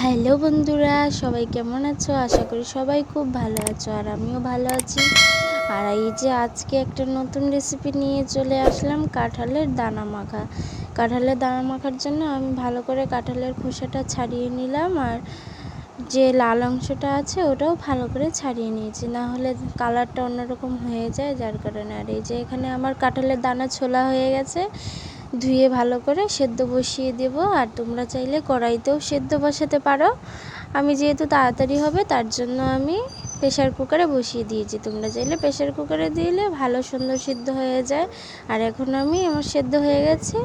Hello বন্ধুরা, সবাই কেমন আছো? আশা করি সবাই খুব ভালো আছো, আর আমিও ভালো আছি। আর এই যে আজকে একটা নতুন রেসিপি নিয়ে চলে আসলাম, কাঁঠালের দানা মাখা। কাঁঠালের দানা মাখার জন্য আমি ভালো করে কাঁঠালের খোসাটা ছাড়িয়ে নিলাম, আর যে লাল অংশটা আছে ওটাও ভালো করে ছাড়িয়ে নিয়েছি, না হলে কালারটা অন্যরকম হয়ে যায়, যার কারণে। আর এই যে এখানে আমার কাঁঠালের দানা ছোলা হয়ে গেছে, ধুয়ে ভালো করে সেদ্ধ বসিয়ে দেব। আর তোমরা চাইলে কড়াইতেও সেদ্ধ বসাতে পারো। আমি যেহেতু তাড়াতাড়ি হবে তার জন্য আমি প্রেশার কুকারে বসিয়ে দিয়েছি। তোমরা চাইলে প্রেশার কুকারে দিলে ভালো সুন্দর সিদ্ধ হয়ে যায়। আর এখন আমার সেদ্ধ হয়ে গেছে,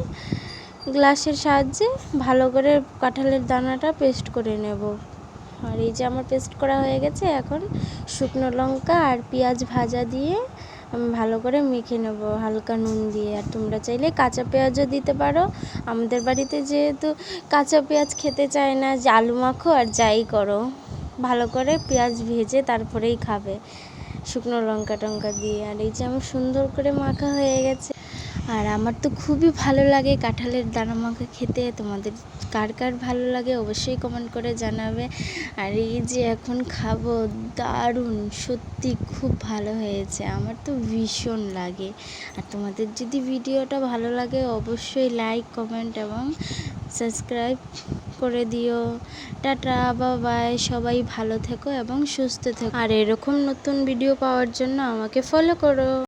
গ্লাসের সাহায্যে ভালো করে কাঁঠালের দানাটা পেস্ট করে নেব। আর এই যে আমার পেস্ট করা হয়ে গেছে, এখন শুকনো লঙ্কা আর পেঁয়াজ ভাজা দিয়ে আমি ভালো করে মেখে নেব হালকা নুন দিয়ে। আর তোমরা চাইলে কাঁচা পেঁয়াজও দিতে পারো। আমাদের বাড়িতে যেহেতু কাঁচা পেঁয়াজ খেতে চায় না, যে আলু মাখো আর যাই করো, ভালো করে পেঁয়াজ ভেজে তারপরেই খাবে শুকনো লঙ্কা টঙ্কা দিয়ে। আর এই যে আমার সুন্দর করে মাখা হয়ে গেছে। আর আমার তো খুবই ভালো লাগে কাঁঠালের দানা মাখা খেতে। তোমাদের কার কার ভালো লাগে অবশ্যই কমেন্ট করে জানাবে। আর এই যে এখন খাবো, দারুণ, সত্যি খুব ভালো হয়েছে, আমার তো ভীষণ লাগে। আর তোমাদের যদি ভিডিওটা ভালো লাগে অবশ্যই লাইক, কমেন্ট এবং সাবস্ক্রাইব করে দিও। টাটা, বাই, সবাই ভালো থেকো এবং সুস্থ থেকো। আর এরকম নতুন ভিডিও পাওয়ার জন্য আমাকে ফলো করো।